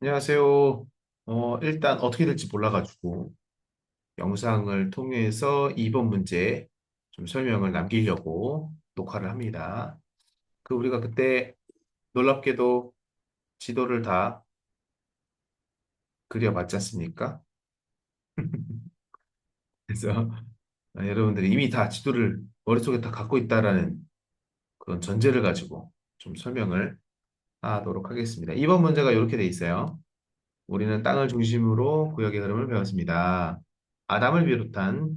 안녕하세요. 일단 어떻게 될지 몰라가지고 영상을 통해서 2번 문제 좀 설명을 남기려고 녹화를 합니다. 우리가 그때 놀랍게도 지도를 다 그려봤지 않습니까? 그래서 여러분들이 이미 다 지도를 머릿속에 다 갖고 있다라는 그런 전제를 가지고 좀 설명을 하도록 하겠습니다. 2번 문제가 이렇게 돼 있어요. 우리는 땅을 중심으로 구역의 흐름을 배웠습니다. 아담을 비롯한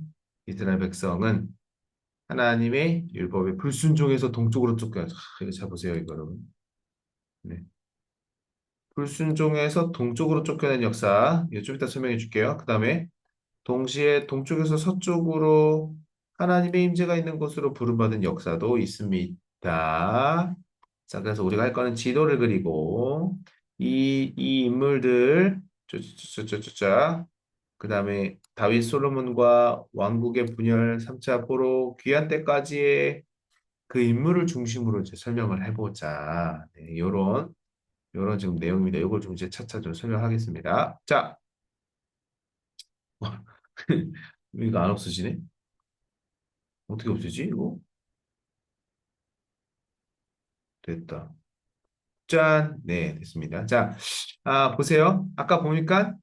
이스라엘 백성은 하나님의 율법에 불순종해서 동쪽으로 쫓겨나죠. 이거 잘 보세요, 이거 여러분. 네. 불순종해서 동쪽으로 쫓겨난 역사. 이거 좀 이따 설명해 줄게요. 그 다음에 동시에 동쪽에서 서쪽으로 하나님의 임재가 있는 곳으로 부름받은 역사도 있습니다. 자, 그래서 우리가 할 거는 지도를 그리고 이 인물들, 그 다음에 다윗 솔로몬과 왕국의 분열 3차 포로 귀한 때까지의 그 인물을 중심으로 이제 설명을 해보자. 네, 요런 지금 내용입니다. 이걸 좀 이제 차차 좀 설명하겠습니다. 자, 이거 안 없어지네? 어떻게 없어지지, 이거? 됐다. 짠! 네, 됐습니다. 자, 보세요. 아까 보니까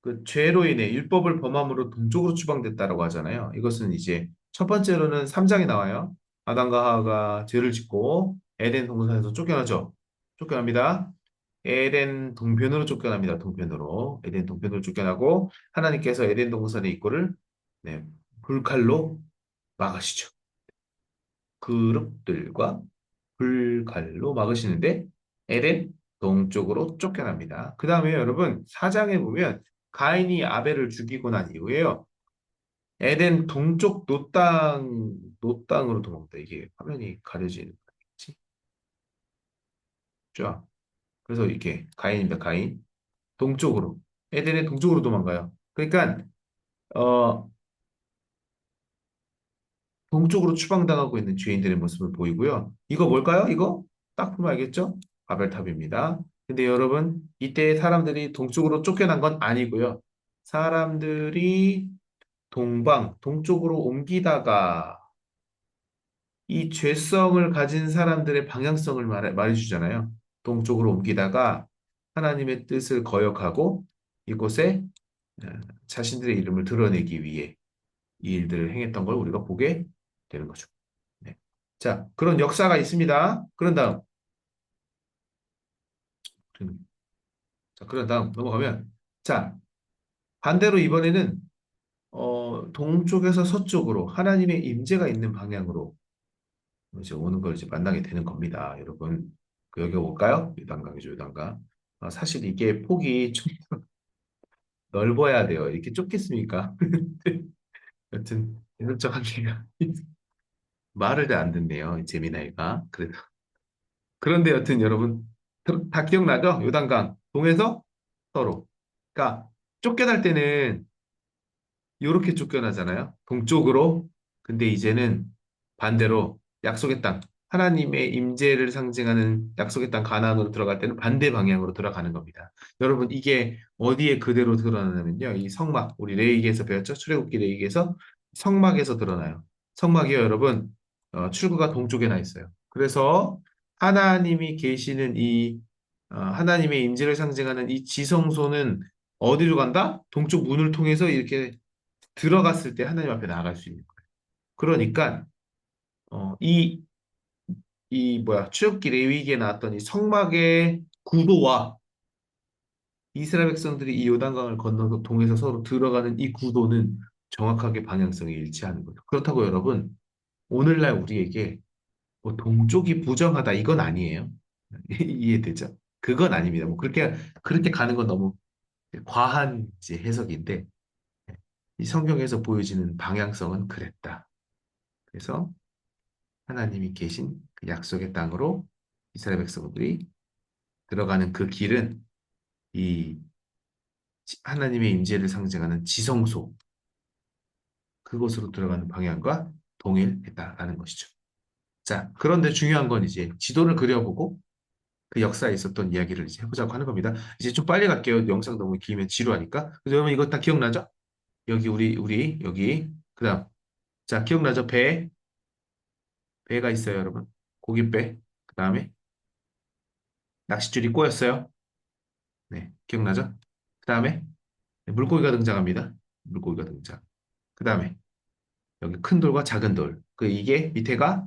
그 죄로 인해 율법을 범함으로 동쪽으로 추방됐다라고 하잖아요. 이것은 이제 첫 번째로는 3장에 나와요. 아담과 하와가 죄를 짓고 에덴 동산에서 쫓겨나죠. 쫓겨납니다. 에덴 동편으로 쫓겨납니다. 동편으로. 에덴 동편으로 쫓겨나고 하나님께서 에덴 동산의 입구를 네, 불칼로 막으시죠. 그룹들과 불칼로 막으시는데 에덴 동쪽으로 쫓겨납니다. 그 다음에 여러분 사장에 보면 가인이 아벨을 죽이고 난 이후에요. 에덴 동쪽 노땅으로 도망다. 이게 화면이 가려지는 거지. 죠. 그래서 이렇게 가인입니다. 가인. 동쪽으로. 에덴의 동쪽으로 도망가요. 그러니까 어, 동쪽으로 추방당하고 있는 죄인들의 모습을 보이고요. 이거 뭘까요? 이거 딱 보면 알겠죠? 바벨탑입니다. 근데 여러분, 이때 사람들이 동쪽으로 쫓겨난 건 아니고요. 사람들이 동쪽으로 옮기다가 이 죄성을 가진 사람들의 방향성을 말해주잖아요. 동쪽으로 옮기다가 하나님의 뜻을 거역하고 이곳에 어, 자신들의 이름을 드러내기 위해 이 일들을 행했던 걸 우리가 보게 되는 거죠. 네. 자, 그런 역사가 있습니다. 그런 다음 넘어가면, 자, 반대로 이번에는, 동쪽에서 서쪽으로 하나님의 임재가 있는 방향으로 이제 오는 걸 이제 만나게 되는 겁니다. 여러분, 여기 볼까요? 요단강이죠, 요단강. 사실 이게 폭이 좀 넓어야 돼요. 이렇게 좁겠습니까? 여튼, 이런적 한계가 말을 잘 안 듣네요. 재미나이가. 그런데 여튼 여러분 다 기억나죠? 요단강 동에서 서로. 그러니까 쫓겨날 때는 이렇게 쫓겨나잖아요. 동쪽으로. 근데 이제는 반대로 약속의 땅, 하나님의 임재를 상징하는 약속의 땅 가나안으로 들어갈 때는 반대 방향으로 들어가는 겁니다. 여러분 이게 어디에 그대로 드러나냐면요. 이 성막, 우리 레위기에서 배웠죠? 출애굽기 레위기에서 성막에서 드러나요. 성막이요, 여러분. 출구가 동쪽에 나 있어요. 그래서 하나님이 계시는 하나님의 임재를 상징하는 이 지성소는 어디로 간다? 동쪽 문을 통해서 이렇게 들어갔을 때 하나님 앞에 나아갈 수 있는 거예요. 그러니까 어, 이, 출애굽기 레위기에 나왔던 이 성막의 구도와 이스라엘 백성들이 이 요단강을 건너서 동에서 서로 들어가는 이 구도는 정확하게 방향성이 일치하는 거죠. 그렇다고 여러분, 오늘날 우리에게 뭐 동쪽이 부정하다 이건 아니에요. 이해되죠? 그건 아닙니다. 뭐 그렇게 가는 건 너무 과한 이제 해석인데 이 성경에서 보여지는 방향성은 그랬다. 그래서 하나님이 계신 그 약속의 땅으로 이스라엘 백성들이 들어가는 그 길은 이 하나님의 임재를 상징하는 지성소 그곳으로 들어가는 방향과 동일했다라는 것이죠. 자, 그런데 중요한 건 이제 지도를 그려보고 그 역사에 있었던 이야기를 이제 해보자고 하는 겁니다. 이제 좀 빨리 갈게요. 영상 너무 길면 지루하니까. 그래서 여러분 이거 다 기억나죠? 여기 우리 여기 그다음 자 기억나죠? 배가 있어요, 여러분. 고깃배. 그다음에 낚싯줄이 꼬였어요. 네, 기억나죠? 그다음에 물고기가 등장합니다. 물고기가 등장. 그다음에 여기 큰 돌과 작은 돌. 그 이게 밑에가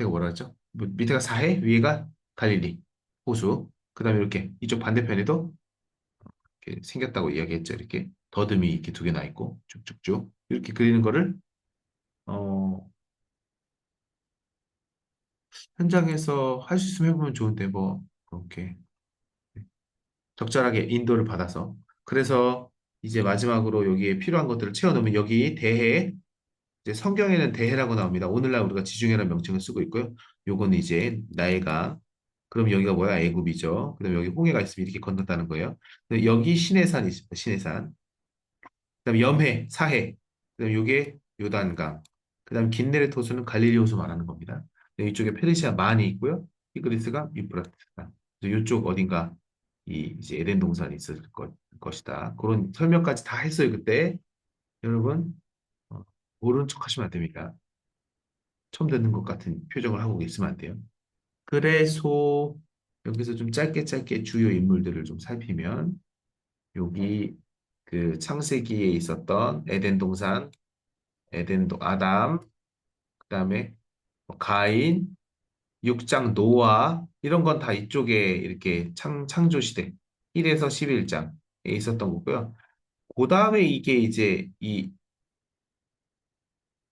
뭐라 그랬죠? 밑에가 사해, 위에가 갈릴리 호수. 그다음에 이렇게 이쪽 반대편에도 이렇게 생겼다고 이야기했죠. 이렇게 더듬이 이렇게 두 개 나 있고 쭉쭉쭉 이렇게 그리는 거를 어, 현장에서 할 수 있으면 해보면 좋은데 뭐 그렇게 적절하게 인도를 받아서 그래서 이제 마지막으로 여기에 필요한 것들을 채워넣으면 여기 대해 이제 성경에는 대해라고 나옵니다. 오늘날 우리가 지중해라는 명칭을 쓰고 있고요. 요거는 이제 나일강. 그럼 여기가 뭐야? 애굽이죠. 그다음 여기 홍해가 있으면 이렇게 건넜다는 거예요. 근데 여기 시내산이 있습니다. 시내산. 그다음 염해, 사해. 그다음 요게 요단강. 그다음 긴네레트 호수는 갈릴리 호수 말하는 겁니다. 네, 이쪽에 페르시아 만이 있고요. 티그리스가 유프라테스강. 그래서 이쪽 어딘가 이 이제 에덴 동산이 있을 것이다. 그런 설명까지 다 했어요 그때. 여러분 어, 모르는 척 하시면 안 됩니다. 처음 듣는 것 같은 표정을 하고 있으면 안 돼요. 그래서 여기서 좀 짧게 짧게 주요 인물들을 좀 살피면 여기 그 창세기에 있었던 에덴 동산, 아담, 그다음에 뭐 가인, 6장 노아 이런 건 다 이쪽에 이렇게 창조 시대 1에서 11장에 있었던 거고요. 그다음에 이게 이제 이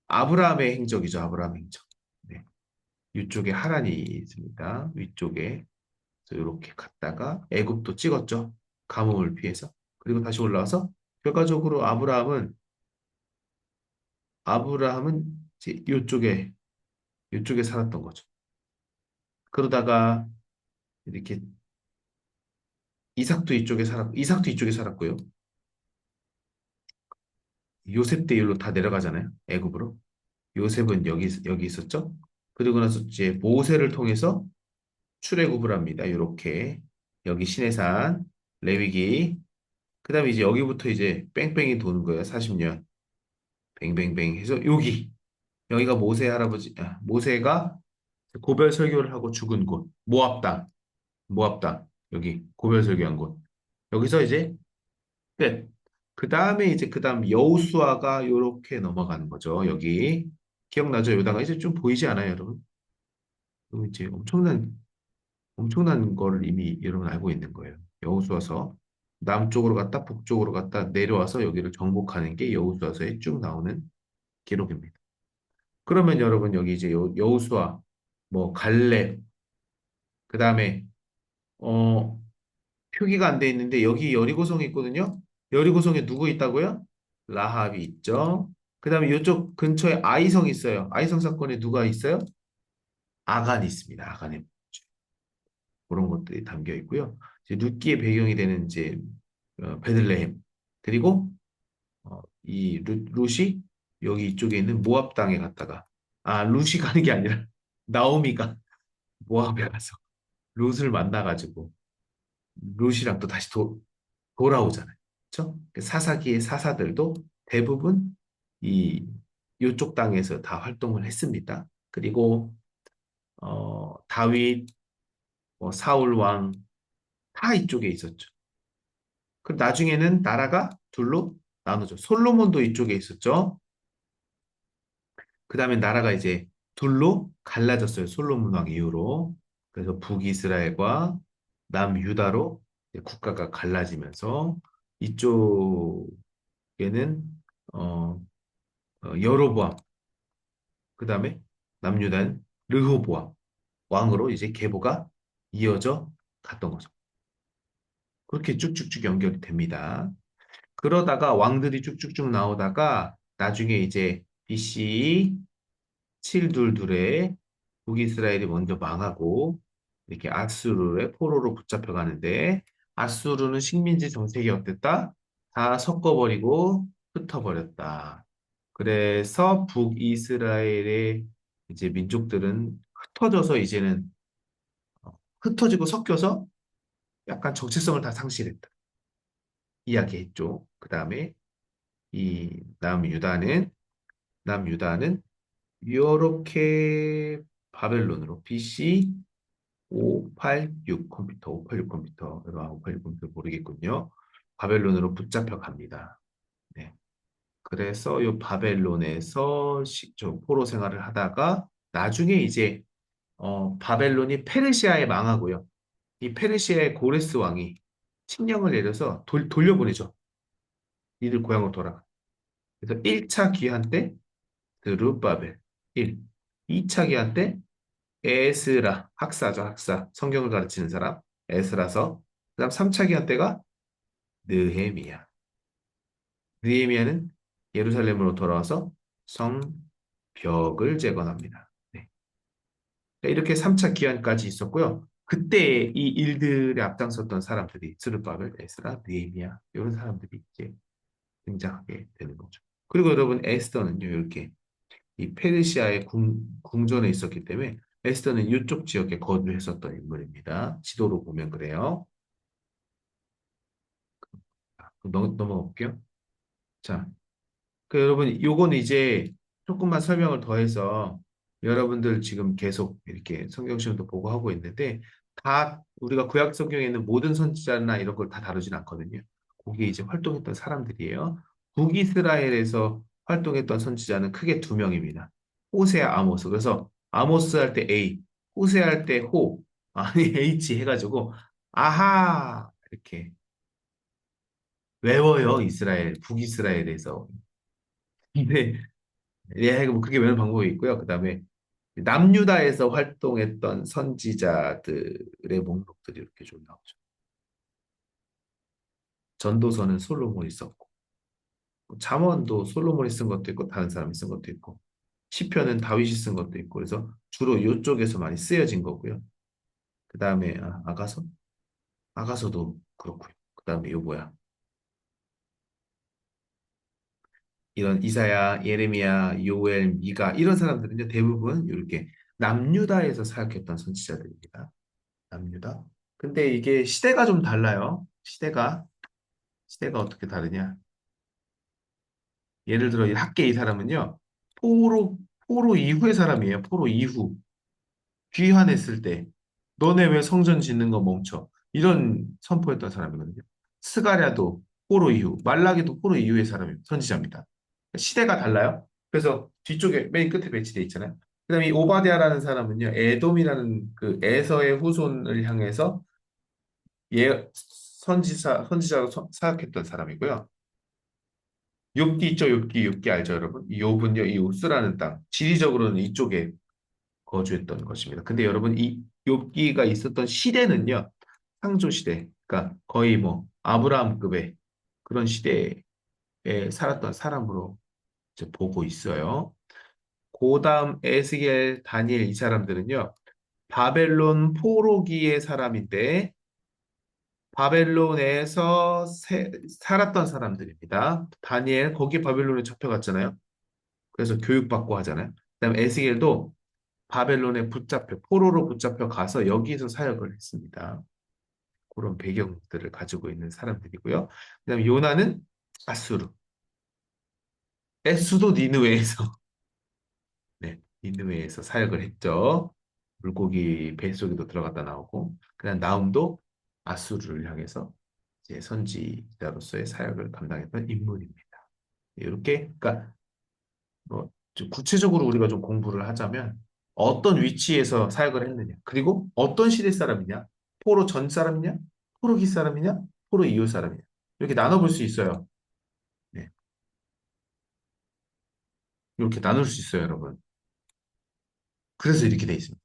아브라함의 행적이죠. 아브라함 행적. 네. 이쪽에 하란이 있습니다. 위쪽에 이렇게 갔다가 애굽도 찍었죠. 가뭄을 피해서. 그리고 다시 올라와서 결과적으로 아브라함은 이제 이쪽에 살았던 거죠. 그러다가 이렇게 이삭도 이쪽에 살았고요. 요셉 때 일로 다 내려가잖아요. 애굽으로. 요셉은 여기 있었죠. 그리고 나서 이제 모세를 통해서 출애굽을 합니다. 이렇게 여기 시내산 레위기. 그다음에 이제 여기부터 이제 뺑뺑이 도는 거예요. 40년. 뱅뱅뱅 해서 여기가 모세가 고별 설교를 하고 죽은 곳, 모압 땅, 여기 고별 설교한 곳. 여기서 이제 끝. 그 다음 여호수아가 요렇게 넘어가는 거죠. 여기 기억나죠? 여기다가 이제 좀 보이지 않아요, 여러분? 여기 이제 엄청난 거를 이미 여러분 알고 있는 거예요. 여호수아서 남쪽으로 갔다 북쪽으로 갔다 내려와서 여기를 정복하는 게 여호수아서에 쭉 나오는 기록입니다. 그러면 여러분 여기 이제 여호수아, 뭐 갈렙, 그 다음에 어 표기가 안 돼 있는데 여기 여리고성이 있거든요. 여리고성에 누구 있다고요? 라합이 있죠. 그 다음에 이쪽 근처에 아이성 있어요. 아이성 사건에 누가 있어요? 아간이 있습니다. 아간의 그런 것들이 담겨 있고요. 이제 룻기의 배경이 되는 이제 베들레헴 그리고 이 룻이 여기 이쪽에 있는 모압 땅에 갔다가 룻이 가는 게 아니라 나오미가 모압에 가서 룻을 만나가지고 룻이랑 또 다시 돌아오잖아요. 그렇죠? 사사기의 사사들도 대부분 이 이쪽 땅에서 다 활동을 했습니다. 그리고 다윗, 사울 왕 다 이쪽에 있었죠. 그 나중에는 나라가 둘로 나누죠. 솔로몬도 이쪽에 있었죠. 그 다음에 나라가 이제 둘로 갈라졌어요. 솔로몬 왕 이후로. 그래서 북이스라엘과 남유다로 이제 국가가 갈라지면서 이쪽에는 어, 여로보암, 그 다음에 남유다는 르호보암 왕으로 이제 계보가 이어져 갔던 거죠. 그렇게 쭉쭉쭉 연결이 됩니다. 그러다가 왕들이 쭉쭉쭉 나오다가 나중에 이제 BC 722에 북이스라엘이 먼저 망하고 이렇게 아수르의 포로로 붙잡혀 가는데 아수르는 식민지 정책이 어땠다? 다 섞어버리고 흩어버렸다. 그래서 북이스라엘의 이제 민족들은 흩어져서 이제는 흩어지고 섞여서 약간 정체성을 다 상실했다. 이야기했죠. 그 다음에 이 남유다는 이렇게 바벨론으로 BC 586 컴퓨터, 586 컴퓨터, 여러분 586 컴퓨터 모르겠군요. 바벨론으로 붙잡혀 갑니다. 네. 그래서 이 바벨론에서 포로 생활을 하다가 나중에 이제 바벨론이 페르시아에 망하고요. 이 페르시아의 고레스 왕이 칙령을 내려서 돌려보내죠. 이들 고향으로 돌아가. 그래서 1차 귀환 때 드룹바벨 1, 2차 귀환 때 에스라 학사죠, 학사. 성경을 가르치는 사람 에스라서. 그다음 3차 귀환 때가 느헤미야. 느헤미야는 예루살렘으로 돌아와서 성벽을 재건합니다. 네. 이렇게 3차 기한까지 있었고요. 그때 이 일들에 앞장섰던 사람들이 스룹바벨, 에스라, 느헤미야 이런 사람들이 이제 등장하게 되는 거죠. 그리고 여러분 에스더는요 이렇게 이 페르시아의 궁전에 있었기 때문에 에스더는 이쪽 지역에 거주했었던 인물입니다. 지도로 보면 그래요. 넘어가 볼게요. 자, 여러분, 요거는 이제 조금만 설명을 더해서 여러분들 지금 계속 이렇게 성경 시험도 보고 하고 있는데 다 우리가 구약 성경에 있는 모든 선지자나 이런 걸 다 다루진 않거든요. 거기에 이제 활동했던 사람들이에요. 북이스라엘에서 활동했던 선지자는 크게 두 명입니다. 호세아, 아모스. 그래서 아모스 할 때 A, 호세 할 때 호, 아니 H 해가지고 아하 이렇게 외워요. 북이스라엘에서. 근데 예, 뭐 그게 외우는 방법이 있고요. 그 다음에 남유다에서 활동했던 선지자들의 목록들이 이렇게 좀 나오죠. 전도서는 솔로몬이 썼고, 잠언도 솔로몬이 쓴 것도 있고, 다른 사람이 쓴 것도 있고, 시편은 다윗이 쓴 것도 있고, 그래서 주로 이쪽에서 많이 쓰여진 거고요. 그 다음에 아가서? 아가서도 그렇고요. 그 다음에 요 뭐야? 이런 이사야, 예레미야, 요엘, 미가 이런 사람들은요 대부분 이렇게 남유다에서 사역했던 선지자들입니다. 남유다. 근데 이게 시대가 좀 달라요. 시대가 어떻게 다르냐? 예를 들어 이 학계 이 사람은요 포로 포로 이후의 사람이에요. 포로 이후 귀환했을 때 너네 왜 성전 짓는 거 멈춰? 이런 선포했던 사람이거든요. 스가랴도 포로 이후, 말라기도 포로 이후의 사람이 선지자입니다. 시대가 달라요. 그래서 뒤쪽에 맨 끝에 배치돼 있잖아요. 그다음에 이 오바댜라는 사람은요, 에돔이라는 그 에서의 후손을 향해서 선지자로 사역했던 사람이고요. 욥기 있죠, 욥기 알죠, 여러분? 이 욥은요, 이 우스라는 땅, 지리적으로는 이쪽에 거주했던 것입니다. 근데 여러분, 이 욥기가 있었던 시대는요, 창조 시대, 그러니까 거의 뭐 아브라함급의 그런 시대에 살았던 사람으로 이제 보고 있어요. 고담, 에스겔, 다니엘 이 사람들은요, 바벨론 포로기의 사람인데 바벨론에서 살았던 사람들입니다. 다니엘 거기 바벨론에 잡혀갔잖아요. 그래서 교육받고 하잖아요. 그다음에 에스겔도 바벨론에 포로로 붙잡혀 가서 여기서 사역을 했습니다. 그런 배경들을 가지고 있는 사람들이고요. 그다음에 요나는 아수르, 에스도 니느웨에서 네, 니느웨에서 사역을 했죠. 물고기 뱃속에도 들어갔다 나오고, 그다음 나움도 아수르를 향해서 이제 선지자로서의 사역을 감당했던 인물입니다. 이렇게, 그러니까 뭐좀 구체적으로 우리가 좀 공부를 하자면 어떤 위치에서 사역을 했느냐, 그리고 어떤 시대 사람이냐, 포로 전 사람이냐, 포로기 사람이냐, 포로 이후 사람이냐, 이렇게 나눠볼 수 있어요. 네, 이렇게 나눌 수 있어요, 여러분. 그래서 이렇게 돼 있습니다.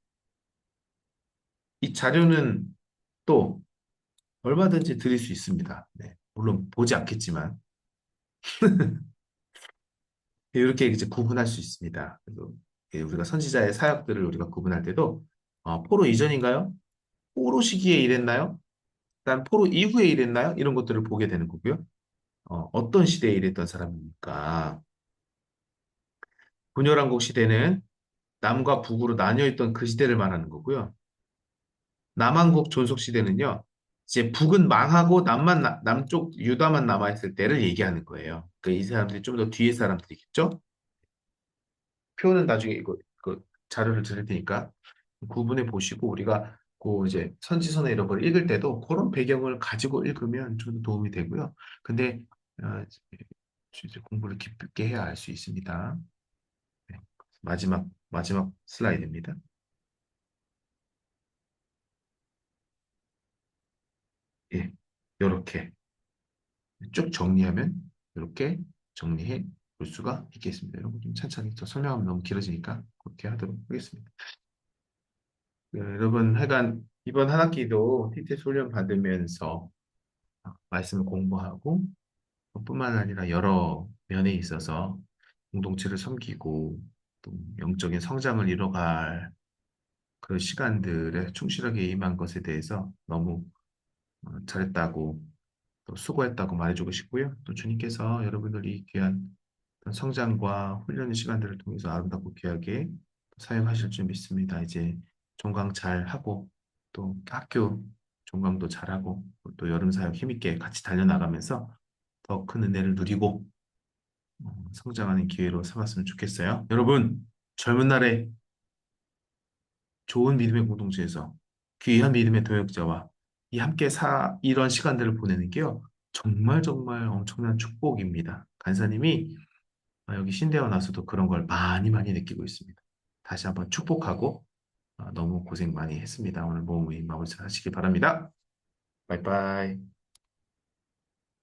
이 자료는 또 얼마든지 드릴 수 있습니다. 네, 물론 보지 않겠지만 이렇게 이제 구분할 수 있습니다. 그래서 우리가 선지자의 사역들을 우리가 구분할 때도 포로 이전인가요? 포로 시기에 일했나요? 그다음 포로 이후에 일했나요? 이런 것들을 보게 되는 거고요. 어떤 시대에 일했던 사람입니까? 분열왕국 시대는 남과 북으로 나뉘어 있던 그 시대를 말하는 거고요. 남한국 존속 시대는요. 이제 북은 망하고 남쪽 유다만 남아있을 때를 얘기하는 거예요. 그이 사람들이 좀 더 뒤에 사람들이겠죠? 표는 나중에 이거 자료를 드릴 테니까 구분해 보시고 우리가 그 이제 선지서나 이런 걸 읽을 때도 그런 배경을 가지고 읽으면 좀 도움이 되고요. 근데 어, 이제 공부를 깊게 해야 알 수 있습니다. 네. 마지막 슬라이드입니다. 예, 이렇게 쭉 정리하면 이렇게 정리해 볼 수가 있겠습니다. 여러분 좀 천천히 더 설명하면 너무 길어지니까 그렇게 하도록 하겠습니다. 네, 여러분 하여간 이번 한 학기도 TTS 훈련 받으면서 말씀을 공부하고 뿐만 아니라 여러 면에 있어서 공동체를 섬기고 또 영적인 성장을 이뤄갈 그 시간들에 충실하게 임한 것에 대해서 너무 잘했다고 또 수고했다고 말해주고 싶고요. 또 주님께서 여러분들이 귀한 성장과 훈련의 시간들을 통해서 아름답고 귀하게 사용하실 줄 믿습니다. 이제 종강 잘 하고 또 학교 종강도 잘하고 또 여름 사역 힘있게 같이 달려나가면서 더 큰 은혜를 누리고 성장하는 기회로 삼았으면 좋겠어요. 여러분, 젊은 날에 좋은 믿음의 공동체에서 귀한 믿음의 동역자와 이 함께 이런 시간들을 보내는 게요. 정말 정말 엄청난 축복입니다. 간사님이 여기 신대원 와서도 그런 걸 많이 많이 느끼고 있습니다. 다시 한번 축복하고 너무 고생 많이 했습니다. 오늘 모임 마무리 잘 하시기 바랍니다. 바이바이.